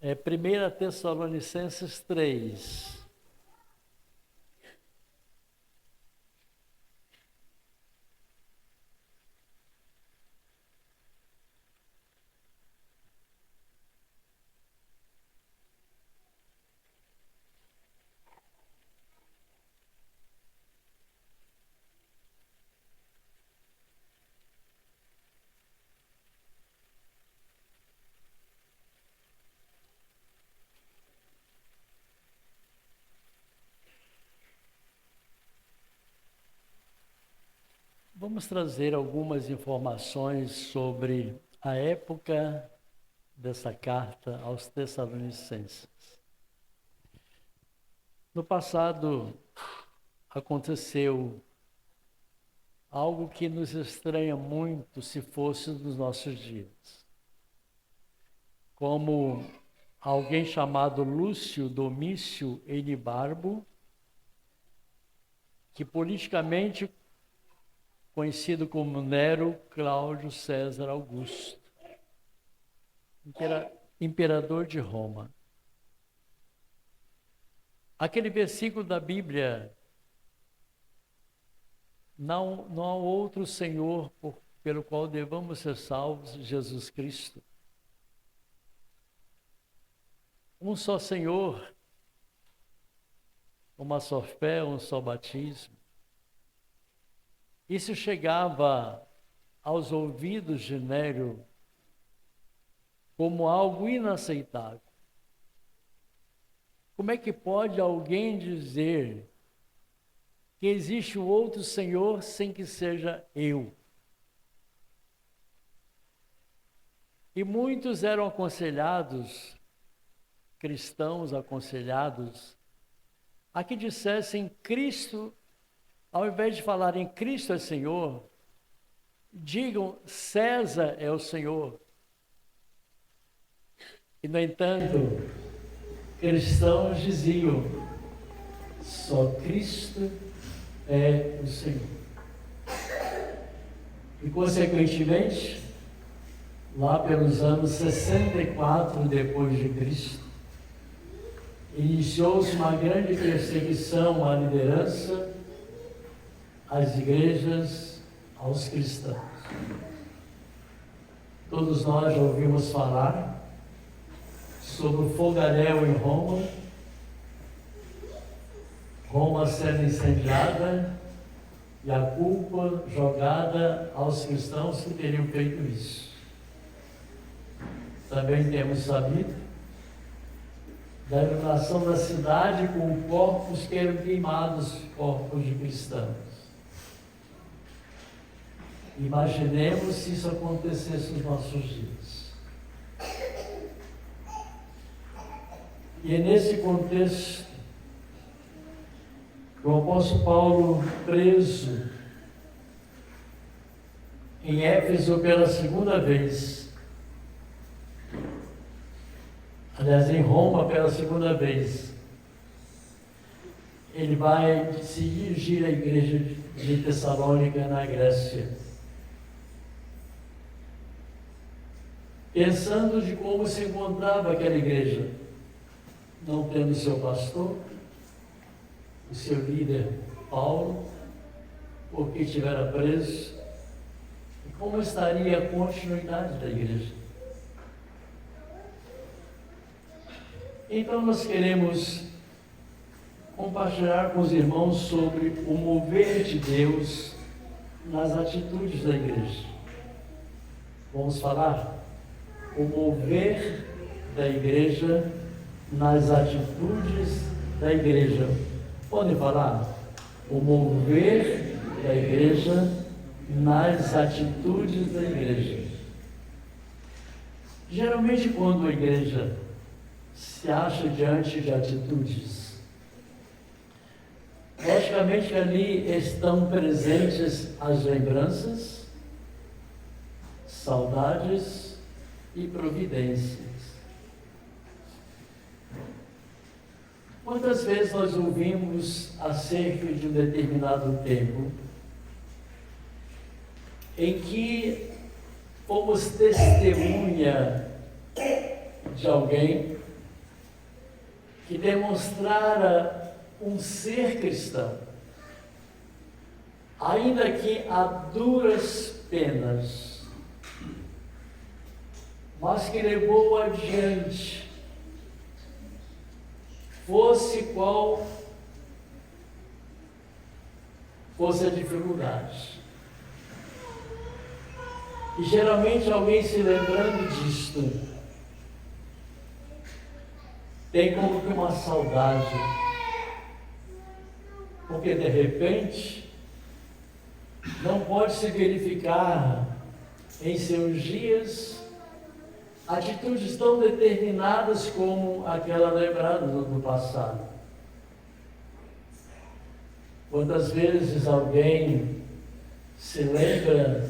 É 1 Tessalonicenses 3. Vamos trazer algumas informações sobre a época dessa carta aos Tessalonicenses. No passado, aconteceu algo que nos estranha muito se fosse nos nossos dias. Como alguém chamado Lúcio Domício Enibarbo, que politicamente conhecido como Nero Cláudio César Augusto, que era imperador de Roma. Aquele versículo da Bíblia, não há outro Senhor pelo qual devamos ser salvos, Jesus Cristo. Um só Senhor, uma só fé, um só batismo. Isso chegava aos ouvidos de Nero como algo inaceitável. Como é que pode alguém dizer que existe um outro Senhor sem que seja eu? E muitos eram aconselhados, cristãos aconselhados, a que dissessem Cristo, ao invés de falarem Cristo é Senhor, digam César é o Senhor. E, no entanto, cristãos diziam, só Cristo é o Senhor. E, consequentemente, lá pelos anos 64 depois de Cristo, iniciou-se uma grande perseguição à liderança, às igrejas, aos cristãos. Todos nós já ouvimos falar sobre o fogaréu em Roma, Roma sendo incendiada e a culpa jogada aos cristãos que teriam feito isso. Também temos sabido da iluminação da cidade com corpos que eram queimados, corpos de cristãos. Imaginemos se isso acontecesse nos nossos dias. E é nesse contexto que o apóstolo Paulo, preso em Éfeso pela segunda vez, aliás, em Roma pela segunda vez, ele vai se dirigir à igreja de Tessalônica, na Grécia, pensando de como se encontrava aquela igreja, não tendo seu pastor, o seu líder Paulo, porque estivera preso, e como estaria a continuidade da igreja. Então nós queremos compartilhar com os irmãos sobre o mover de Deus nas atitudes da igreja. Vamos falar o mover da igreja nas atitudes da igreja. Podem falar? O mover da igreja nas atitudes da igreja. Geralmente, quando a igreja se acha diante de atitudes, logicamente que ali estão presentes as lembranças, saudades e providências. Quantas vezes nós ouvimos acerca de um determinado tempo em que fomos testemunha de alguém que demonstrara um ser cristão, ainda que a duras penas, mas que levou adiante, fosse qual fosse a dificuldade. E geralmente alguém se lembrando disto, tem como que uma saudade, porque de repente não pode se verificar em seus dias atitudes tão determinadas como aquela lembrada do passado. Quantas vezes alguém se lembra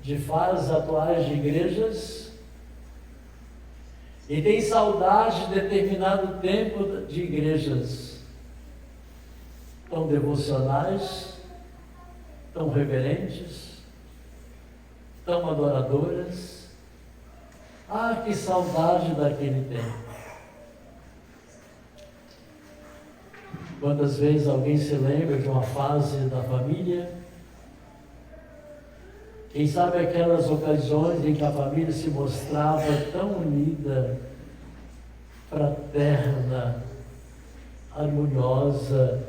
de fases atuais de igrejas e tem saudade de determinado tempo de igrejas tão devocionais, tão reverentes, tão adoradoras. Ah, que saudade daquele tempo! Quantas vezes alguém se lembra de uma fase da família? Quem sabe aquelas ocasiões em que a família se mostrava tão unida, fraterna, harmoniosa.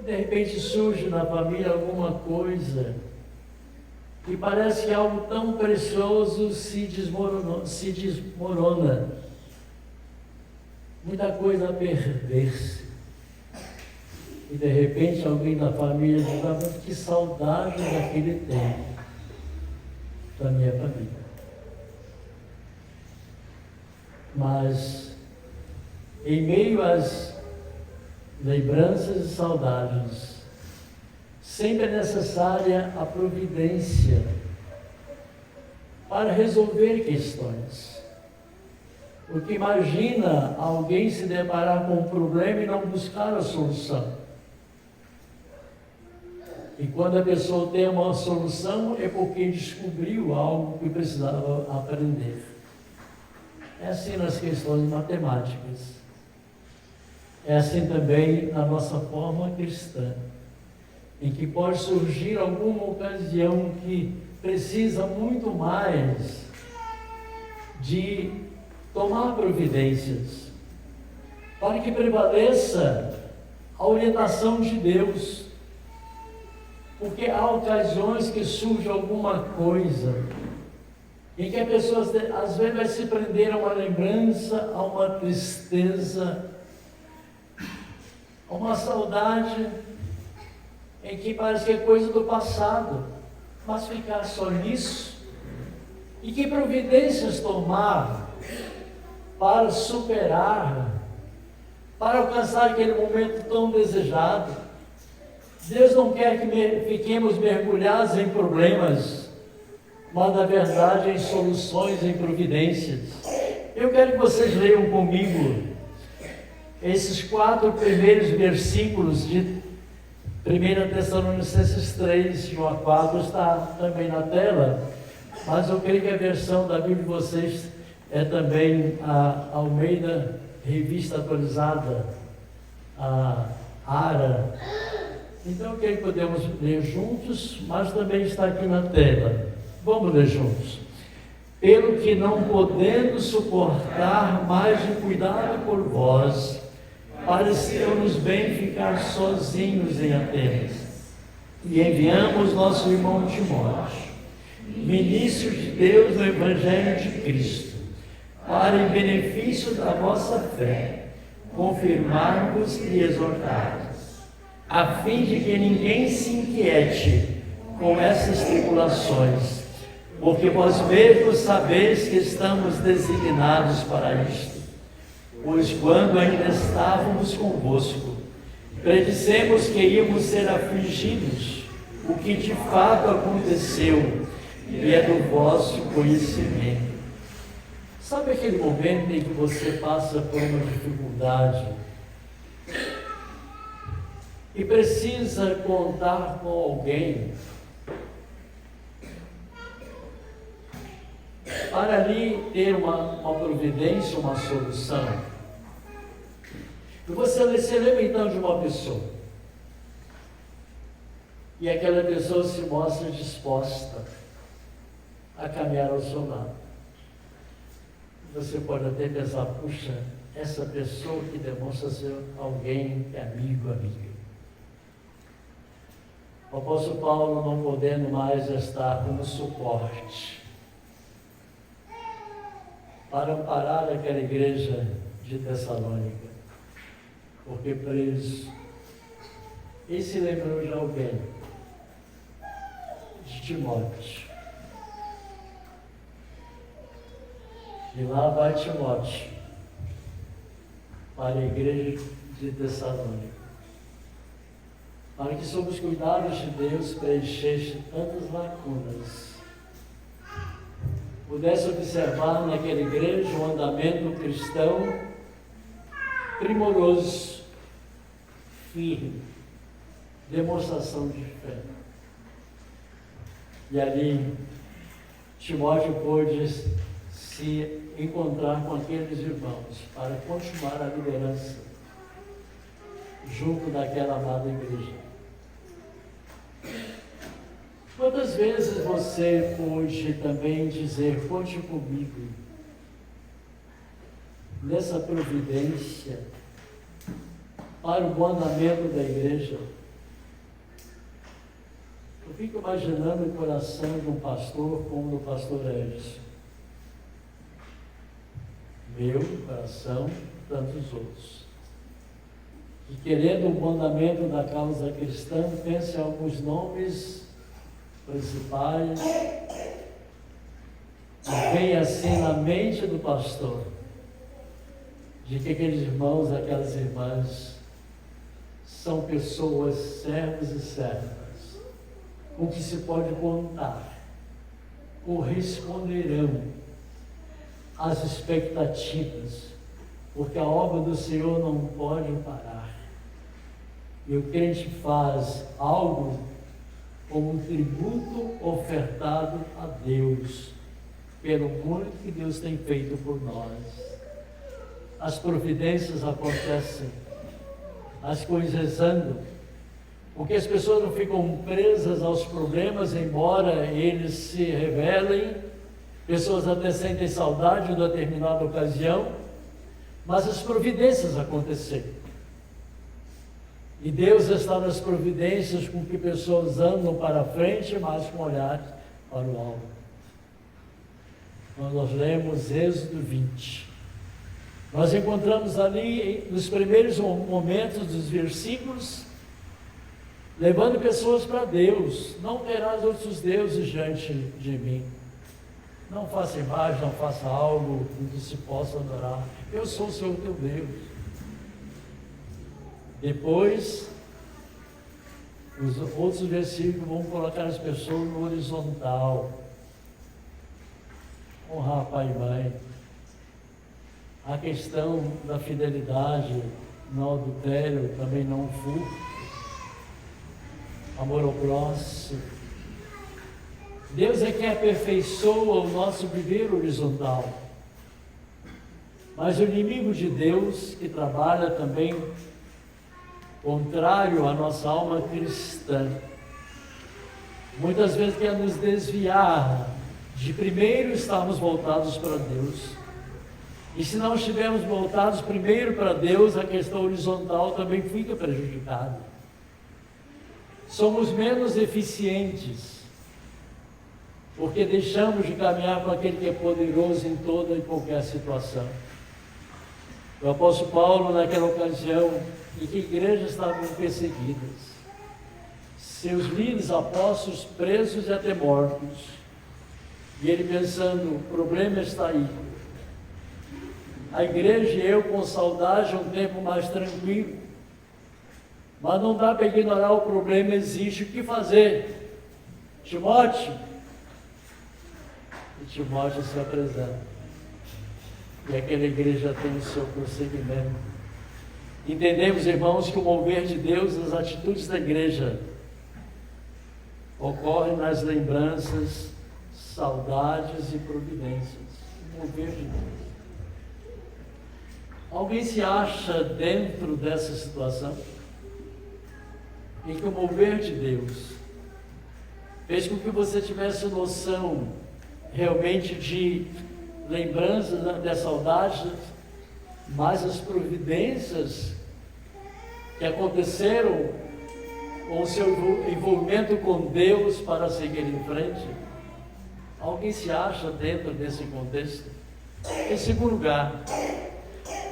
De repente surge na família alguma coisa e parece que algo tão precioso se desmorona. Muita coisa a perder-se. E de repente alguém da família diz: ah, que saudade daquele tempo da minha família. Mas em meio às lembranças e saudades, sempre é necessária a providência para resolver questões. Porque imagina alguém se deparar com um problema e não buscar a solução. E quando a pessoa tem uma solução, é porque descobriu algo que precisava aprender. É assim nas questões matemáticas. É assim também na nossa forma cristã, em que pode surgir alguma ocasião que precisa muito mais de tomar providências, para que prevaleça a orientação de Deus. Porque há ocasiões que surge alguma coisa em que a pessoa às vezes vai se prender a uma lembrança, a uma tristeza, a uma saudade, em que parece que é coisa do passado, mas ficar só nisso. E que providências tomar para superar, para alcançar aquele momento tão desejado? Deus não quer que fiquemos mergulhados em problemas, mas na verdade em soluções, em providências. Eu quero que vocês leiam comigo esses 4 primeiros versículos de 1 Tessalonicenses 3, de 1 a 4, está também na tela, mas eu creio que a versão da Bíblia de vocês é também a Almeida Revista Atualizada, a ARA. Então, eu creio que podemos ler juntos, mas também está aqui na tela. Vamos ler juntos. Pelo que não podendo suportar mais de cuidado por vós, pareceu-nos bem ficar sozinhos em Atenas. E enviamos nosso irmão Timóteo, ministro de Deus no Evangelho de Cristo, para em benefício da vossa fé, confirmar-vos e exortar-vos, a fim de que ninguém se inquiete com essas tribulações, porque vós mesmos sabeis que estamos designados para isto. Pois quando ainda estávamos convosco, predissemos que íamos ser afligidos, o que de fato aconteceu, e é do vosso conhecimento. Sabe aquele momento em que você passa por uma dificuldade e precisa contar com alguém para ali ter uma providência, uma solução? E você se lembra então de uma pessoa, e aquela pessoa se mostra disposta a caminhar ao seu lado. Você pode até pensar, puxa, essa pessoa que demonstra ser alguém que é amigo, amiga. O apóstolo Paulo, não podendo mais estar como suporte para amparar aquela igreja de Tessalônica, porque preso, ele se lembrou de alguém, de Timóteo. E lá vai Timóteo para a igreja de Tessalônica, para que sob os cuidados de Deus preenchesse tantas lacunas, pudesse observar naquela igreja um andamento cristão primoroso, firme, demonstração de fé. E ali Timóteo pôde se encontrar com aqueles irmãos para continuar a liderança junto daquela amada igreja. Quantas vezes você pôde também dizer, conte comigo nessa providência para o bom andamento da igreja? Eu fico imaginando o coração de um pastor como o pastor Edson. Meu coração, tantos outros. E querendo o bom andamento da causa cristã, pense em alguns nomes principais. E vem assim na mente do pastor, de que aqueles irmãos, aquelas irmãs, são pessoas servos e servas, com que se pode contar, corresponderão às expectativas, porque a obra do Senhor não pode parar. E o crente faz algo como um tributo ofertado a Deus, pelo muito que Deus tem feito por nós. As providências acontecem, as coisas andam, porque as pessoas não ficam presas aos problemas, embora eles se revelem. Pessoas até sentem saudade em determinada ocasião, mas as providências aconteceram. E Deus está nas providências com que pessoas andam para frente, mas com olhar para o alto. Quando nós lemos Êxodo 20, nós encontramos ali, nos primeiros momentos dos versículos, levando pessoas para Deus. Não terás outros deuses diante de mim. Não faça imagem, não faça algo em que se possa adorar. Eu sou o Senhor teu Deus. Depois, os outros versículos vão colocar as pessoas no horizontal. Honrar pai e mãe. A questão da fidelidade, não adultério, também não furto. Amor ao próximo. Deus é quem aperfeiçoa o nosso viver horizontal. Mas o inimigo de Deus, que trabalha também contrário à nossa alma cristã, muitas vezes quer nos desviar de primeiro estarmos voltados para Deus. E se não estivermos voltados primeiro para Deus, a questão horizontal também fica prejudicada. Somos menos eficientes, porque deixamos de caminhar com aquele que é poderoso em toda e qualquer situação. O apóstolo Paulo, naquela ocasião em que igrejas estavam perseguidas, seus líderes apóstolos presos e até mortos, e ele pensando, o problema está aí. A igreja e eu com saudade, um tempo mais tranquilo, mas não dá para ignorar o problema, existe o que fazer. Timóteo, e Timóteo se apresenta, e aquela igreja tem o seu prosseguimento. Entendemos, irmãos, que o mover de Deus nas atitudes da igreja ocorre nas lembranças, saudades e providências. O mover de Deus. Alguém se acha dentro dessa situação? Em que o mover de Deus fez com que você tivesse noção realmente de lembranças, de saudades, mas as providências que aconteceram com o seu envolvimento com Deus para seguir em frente? Alguém se acha dentro desse contexto? Em segundo lugar,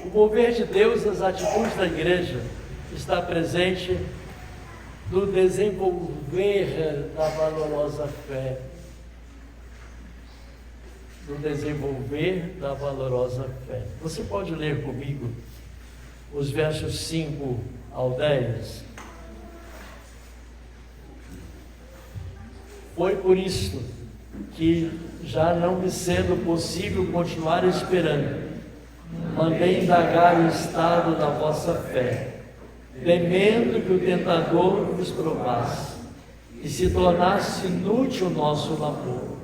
o mover de Deus nas atitudes da igreja está presente no desenvolver da valorosa fé. No desenvolver da valorosa fé. Você pode ler comigo os versos 5 ao 10. Foi por isto que, já não me sendo possível continuar esperando, mandei indagar o estado da vossa fé, temendo que o tentador vos provasse e se tornasse inútil o nosso labor.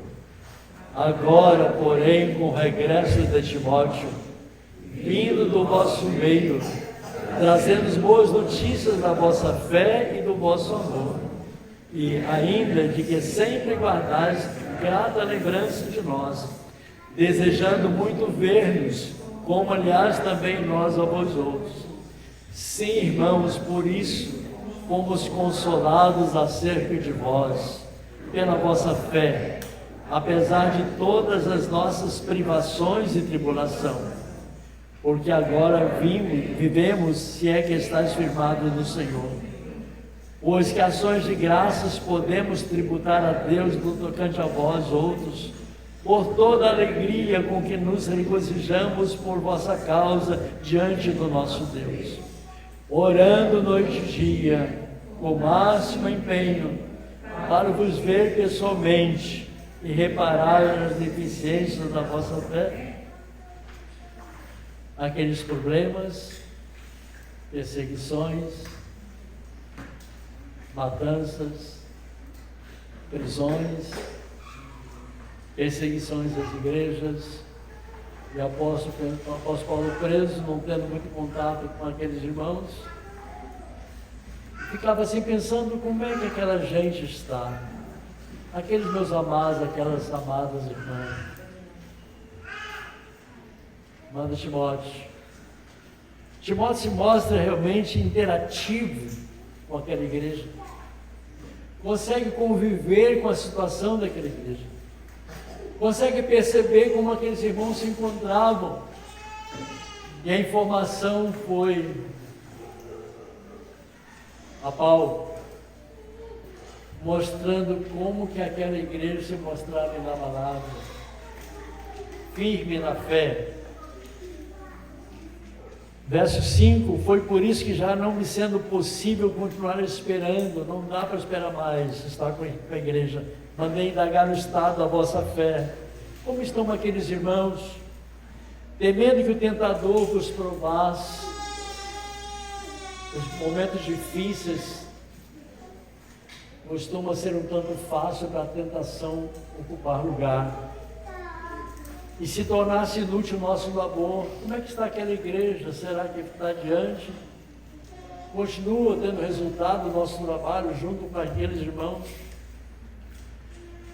Agora, porém, com o regresso de Timóteo, vindo do vosso meio, trazendo as boas notícias da vossa fé e do vosso amor, e ainda de que sempre guardais grata lembrança de nós, desejando muito ver-nos, como aliás também nós a vós outros. Sim, irmãos, por isso fomos consolados acerca de vós, pela vossa fé, apesar de todas as nossas privações e tribulação, porque agora vivemos, se é que estáis firmados no Senhor. Pois que ações de graças podemos tributar a Deus no tocante a vós outros, por toda a alegria com que nos regozijamos por vossa causa diante do nosso Deus, orando noite e dia, com o máximo empenho, para vos ver pessoalmente e reparar as deficiências da vossa fé, aqueles problemas, perseguições, matanças, prisões, perseguições das igrejas, e o apóstolo Paulo preso, não tendo muito contato com aqueles irmãos, ficava assim pensando como é que aquela gente está, aqueles meus amados, aquelas amadas irmãs. Manda Timóteo. Timóteo se mostra realmente interativo com aquela igreja, consegue conviver com a situação daquela igreja, consegue perceber como aqueles irmãos se encontravam, e a informação foi a Paulo, mostrando como que aquela igreja se mostrava inabalável, firme na fé. Verso 5, foi por isso que, já não me sendo possível continuar esperando, não dá para esperar mais, estar com a igreja, mandei indagar o estado da vossa fé, como estão aqueles irmãos, temendo que o tentador vos provasse. Os momentos difíceis costumam ser um tanto fácil para a tentação ocupar lugar, e se tornasse inútil o nosso labor. Como é que está aquela igreja? Será que está adiante? Continua tendo resultado o nosso trabalho junto com aqueles irmãos?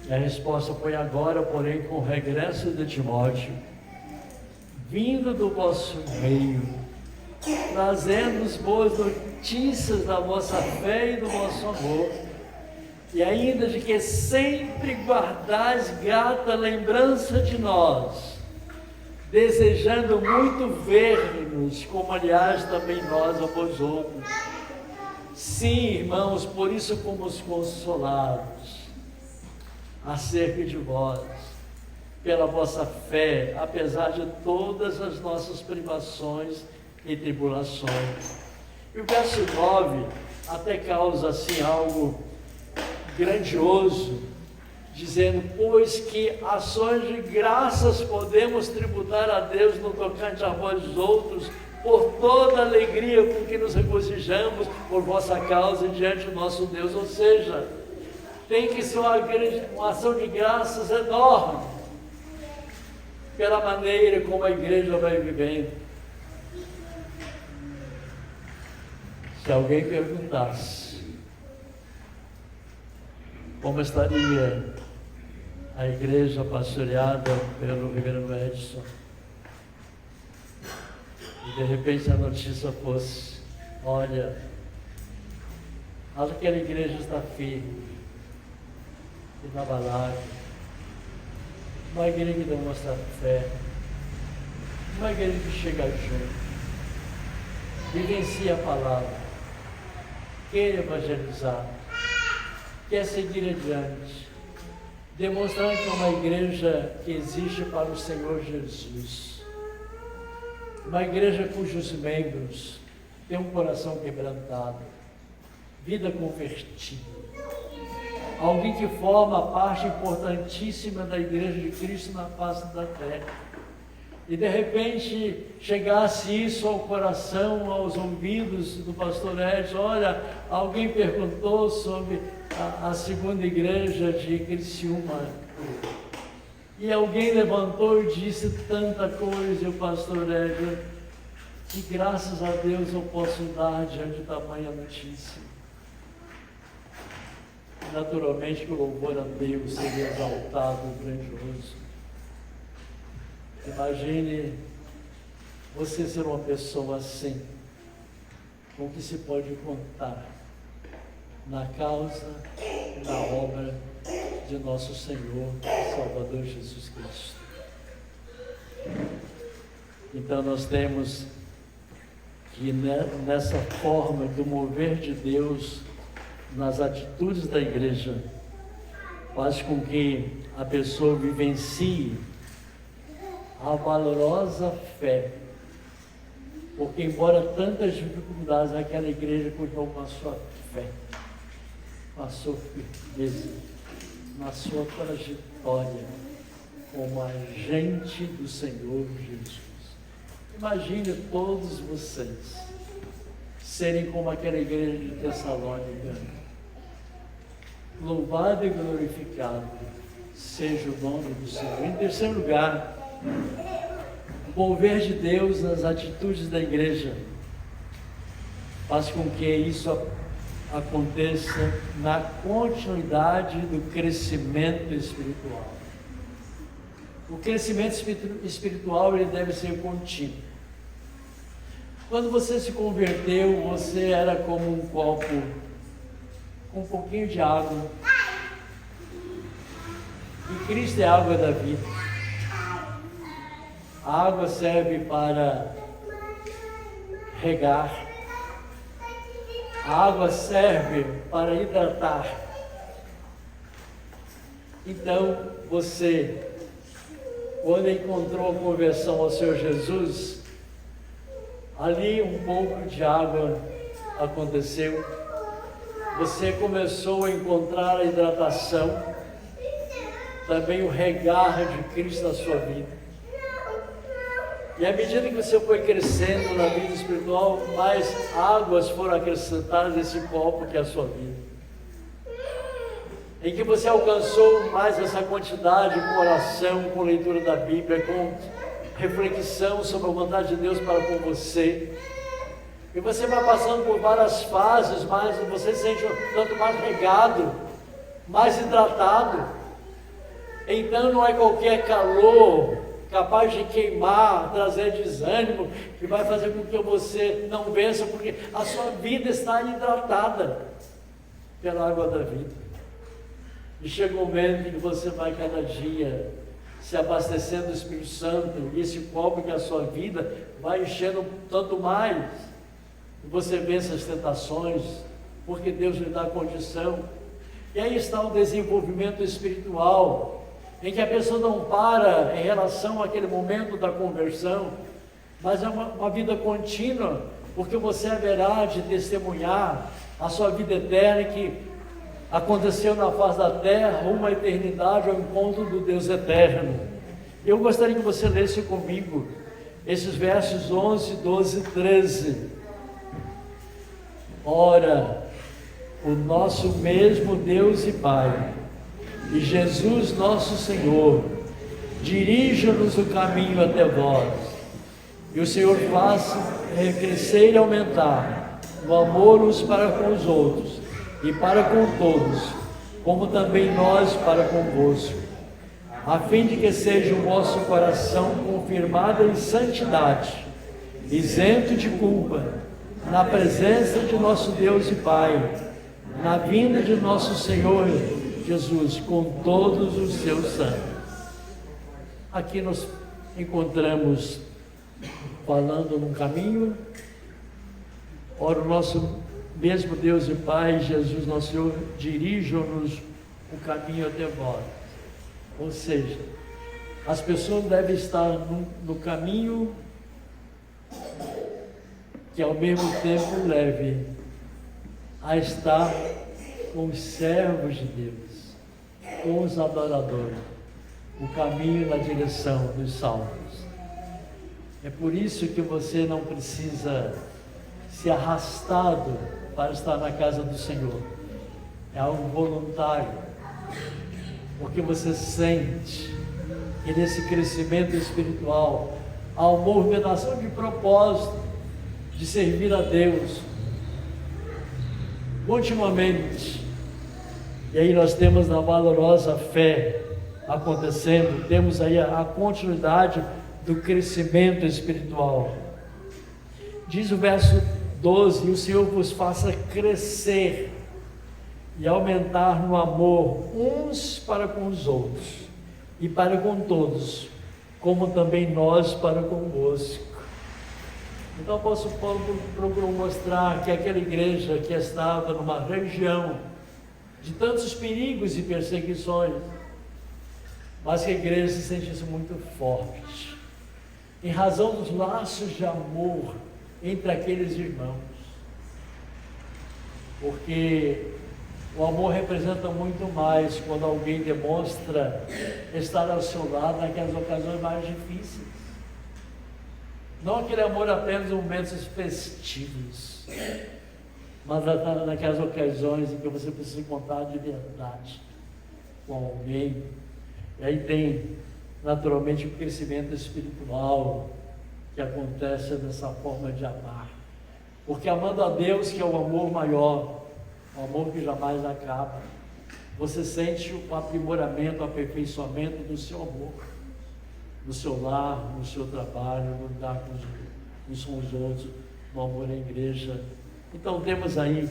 E a resposta foi: agora, porém, com o regresso de Timóteo, vindo do vosso meio, trazendo-nos boas notícias da vossa fé e do vosso amor, e ainda de que sempre guardais grata lembrança de nós, desejando muito ver-nos, como aliás também nós a vós outros. Sim, irmãos, por isso fomos consolados acerca de vós, pela vossa fé, apesar de todas as nossas privações e tribulações. E o verso 9 até causa assim algo grandioso, dizendo: pois que ações de graças podemos tributar a Deus no tocante a vós outros, por toda a alegria com que nos regozijamos por vossa causa diante do nosso Deus. Ou seja, tem que ser uma ação de graças enorme pela maneira como a igreja vai vivendo, Se alguém perguntasse como estaria a igreja pastoreada pelo reverendo Edson, e de repente a notícia fosse: olha, aquela igreja está firme, inabalável, uma igreja que demonstra fé, uma igreja que chega junto, vivencia a palavra, quer evangelizar, quer seguir adiante, demonstrando que é uma igreja que existe para o Senhor Jesus, uma igreja cujos membros têm um coração quebrantado, vida convertida, alguém que forma parte importantíssima da igreja de Cristo na face da terra. E de repente chegasse isso ao coração, aos ouvidos do pastor Edson: olha, alguém perguntou sobre a segunda igreja de Criciúma, e alguém levantou e disse tanta coisa, e o pastor Edson, que graças a Deus eu posso dar diante de tamanha notícia. Naturalmente que o louvor a Deus seria exaltado, grandioso. Imagine você ser uma pessoa assim, com que se pode contar na causa e na obra de nosso Senhor e Salvador Jesus Cristo. Então nós temos que nessa forma do mover de Deus nas atitudes da igreja, faz com que a pessoa vivencie a valorosa fé, porque embora tantas dificuldades, aquela igreja continuou com a sua fé, com a sua firmeza, na sua trajetória como agente do Senhor Jesus. Imagine todos vocês serem como aquela igreja de Tessalônica. Louvado e glorificado seja o nome do Senhor. Em terceiro lugar, o mover de Deus nas atitudes da igreja faz com que isso aconteça na continuidade do crescimento espiritual. O crescimento espiritual ele deve ser contínuo. Quando você se converteu, você era como um copo com um pouquinho de água. E Cristo é a água da vida. A água serve para regar. A água serve para hidratar. Então, você, quando encontrou a conversão ao Senhor Jesus, ali um pouco de água aconteceu. Você começou a encontrar a hidratação, também o regar de Cristo na sua vida. E à medida que você foi crescendo na vida espiritual, mais águas foram acrescentadas nesse copo que é a sua vida. Em que você alcançou mais essa quantidade com oração, com leitura da Bíblia, com reflexão sobre a vontade de Deus para com você. E você vai passando por várias fases, mas você se sente tanto mais regado, mais hidratado. Então não é qualquer calor capaz de queimar, trazer desânimo, que vai fazer com que você não vença, porque a sua vida está hidratada pela água da vida. E chega um momento em que você vai cada dia se abastecendo do Espírito Santo, e esse copo que é a sua vida vai enchendo tanto mais, e você vence as tentações, porque Deus lhe dá condição. E aí está o desenvolvimento espiritual, em que a pessoa não para em relação àquele momento da conversão, mas é uma vida contínua, porque você haverá de testemunhar a sua vida eterna que aconteceu na face da terra, uma eternidade ao encontro do Deus eterno. Eu gostaria que você lesse comigo esses versos 11, 12 e 13. Ora, o nosso mesmo Deus e Pai, e Jesus nosso Senhor, dirija-nos o caminho até vós, e o Senhor faça crescer e aumentar no amor uns para com os outros e para com todos, como também nós para convosco, a fim de que seja o vosso coração confirmado em santidade, isento de culpa, na presença de nosso Deus e Pai, na vinda de nosso Senhor Jesus, com todos os seus santos. Aqui nós encontramos falando num caminho. Ora, o nosso mesmo Deus e Pai, Jesus nosso Senhor, dirija-nos o caminho até vós. Ou seja, as pessoas devem estar no caminho que ao mesmo tempo leve a estar com os servos de Deus, com os adoradores, o caminho na direção dos salvos. É por isso que você não precisa ser arrastado para estar na casa do Senhor. É algo voluntário, porque você sente que nesse crescimento espiritual há uma movimentação de propósito, de servir a Deus continuamente. E aí nós temos na valorosa fé acontecendo, temos aí a continuidade do crescimento espiritual. Diz o verso 12: e o Senhor vos faça crescer e aumentar no amor uns para com os outros e para com todos, como também nós para convosco. Então o apóstolo Paulo procurou mostrar que aquela igreja que estava numa região de tantos perigos e perseguições, mas que a igreja se sentisse muito forte, em razão dos laços de amor entre aqueles irmãos, porque o amor representa muito mais quando alguém demonstra estar ao seu lado naquelas ocasiões mais difíceis. Não aquele amor apenas em momentos festivos, mas naquelas ocasiões em que você precisa encontrar de verdade com alguém. E aí tem naturalmente o crescimento espiritual que acontece dessa forma de amar, porque amando a Deus, que é o amor maior, o amor que jamais acaba, você sente o aprimoramento, o aperfeiçoamento do seu amor, no seu lar, no seu trabalho, no lidar com uns com os outros, no amor à igreja. Então temos aí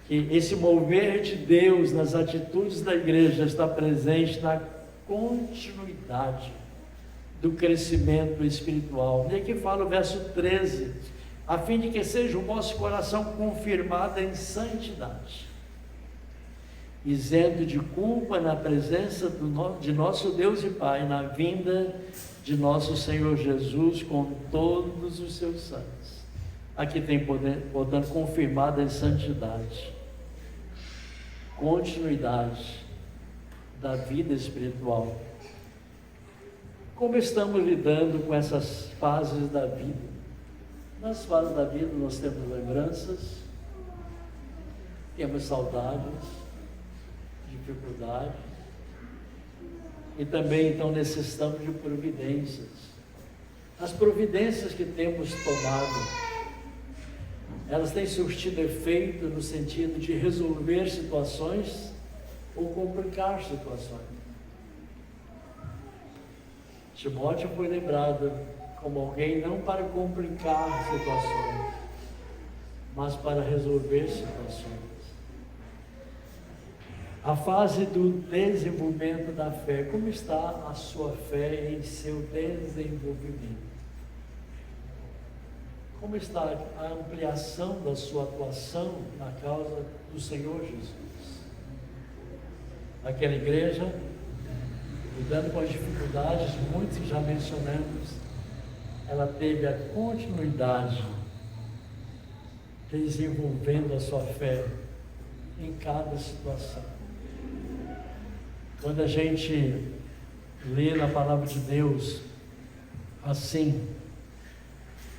que esse mover de Deus nas atitudes da igreja está presente na continuidade do crescimento espiritual. E aqui fala o verso 13: a fim de que seja o vosso coração confirmado em santidade, isento de culpa na presença de nosso Deus e Pai, na vinda de nosso Senhor Jesus com todos os seus santos. Aqui tem, portanto, confirmada em santidade, continuidade da vida espiritual. Como estamos lidando com essas fases da vida? Nas fases da vida nós temos lembranças, temos saudades, dificuldades, e também então necessitamos de providências. As providências que temos tomado, elas têm surtido efeito no sentido de resolver situações ou complicar situações. Timóteo foi lembrado como alguém não para complicar situações, mas para resolver situações. A fase do desenvolvimento da fé. Como está a sua fé em seu desenvolvimento? Como está a ampliação da sua atuação na causa do Senhor Jesus? Aquela igreja, lidando com as dificuldades, muitos que já mencionamos, ela teve a continuidade, desenvolvendo a sua fé em cada situação. Quando a gente lê na palavra de Deus assim: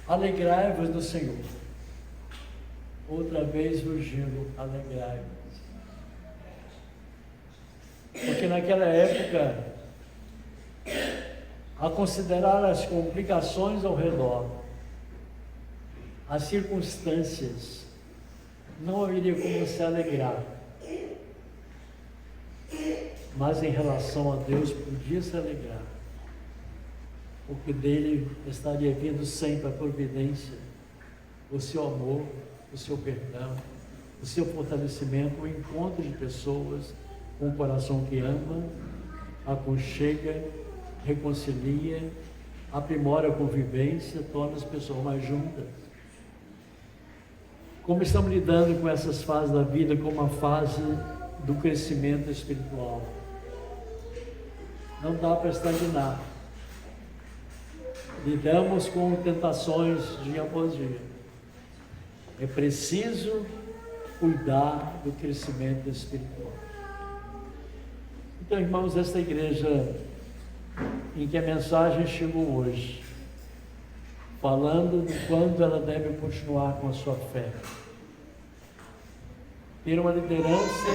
alegrai-vos do Senhor. Outra vez vos digo, alegrai-vos. Porque naquela época, a considerar as complicações ao redor, as circunstâncias, não haveria como se alegrar. Mas em relação a Deus, podia se alegrar, porque dele estaria vindo sempre a providência, o seu amor, o seu perdão, o seu fortalecimento, o encontro de pessoas com um coração que ama, aconchega, reconcilia, aprimora a convivência, torna as pessoas mais juntas. Como estamos lidando com essas fases da vida, como a fase do crescimento espiritual? Não dá para estagnar. Lidamos com tentações dia após dia. É preciso cuidar do crescimento espiritual. Então, irmãos, esta igreja em que a mensagem chegou hoje, falando de quando ela deve continuar com a sua fé, ter uma liderança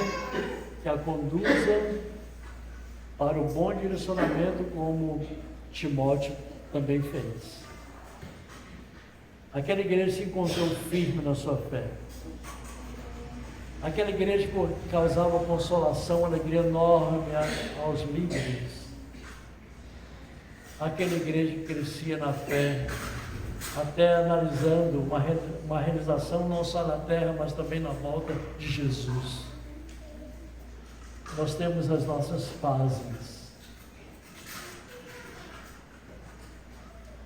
que a conduza para o bom direcionamento, como Timóteo também fez. Aquela igreja se encontrou firme na sua fé. Aquela igreja que causava consolação, alegria enorme aos líderes. Aquela igreja que crescia na fé, até analisando uma realização não só na terra, mas também na volta de Jesus. Nós temos as nossas fases.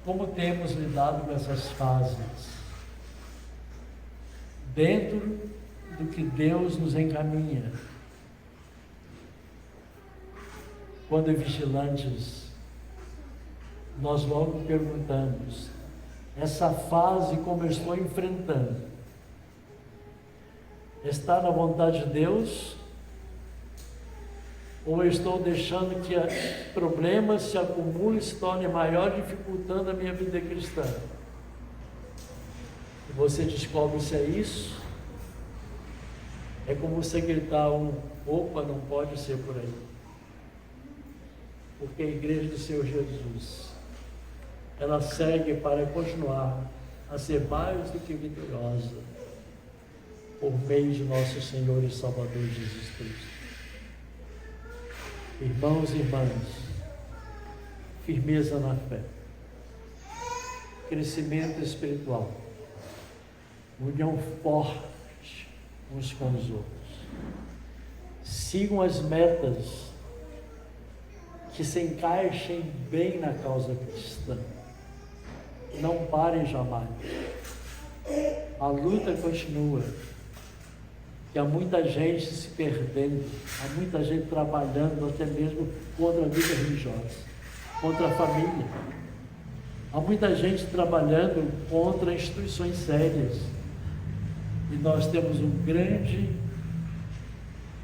Como temos lidado com essas fases? Dentro do que Deus nos encaminha. Quando vigilantes, nós logo perguntamos: essa fase como eu estou enfrentando, está na vontade de Deus? Ou eu estou deixando que problemas se acumulem e se tornem maior, dificultando a minha vida cristã? E você descobre se é isso. É como você gritar opa, não pode ser por aí. Porque a igreja do Senhor Jesus, ela segue para continuar a ser mais do que vitoriosa, por meio de nosso Senhor e Salvador Jesus Cristo. Irmãos e irmãs, firmeza na fé, crescimento espiritual, união forte uns com os outros. Sigam as metas que se encaixem bem na causa cristã. Não parem jamais. A luta continua. Que há muita gente se perdendo, há muita gente trabalhando até mesmo contra a vida religiosa, contra a família. Há muita gente trabalhando contra instituições sérias. E nós temos um grande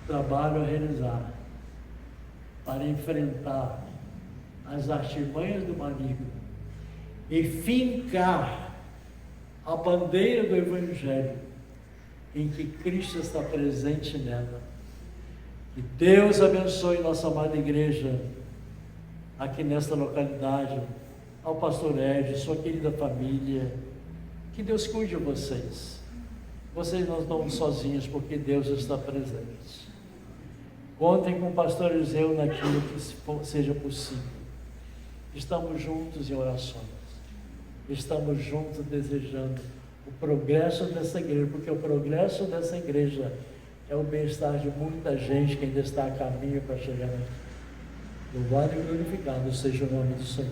trabalho a realizar para enfrentar as artimanhas do maligno e fincar a bandeira do Evangelho em que Cristo está presente nela. Que Deus abençoe nossa amada igreja aqui nesta localidade, ao pastor Ed, sua querida família. Que Deus cuide de vocês. Vocês não estão sozinhos, porque Deus está presente. Contem com o pastor Eliseu naquilo que seja possível. Estamos juntos em orações. Estamos juntos desejando o progresso dessa igreja, porque o progresso dessa igreja é o bem-estar de muita gente que ainda está a caminho para chegar aqui. Louvado e glorificado seja o nome do Senhor.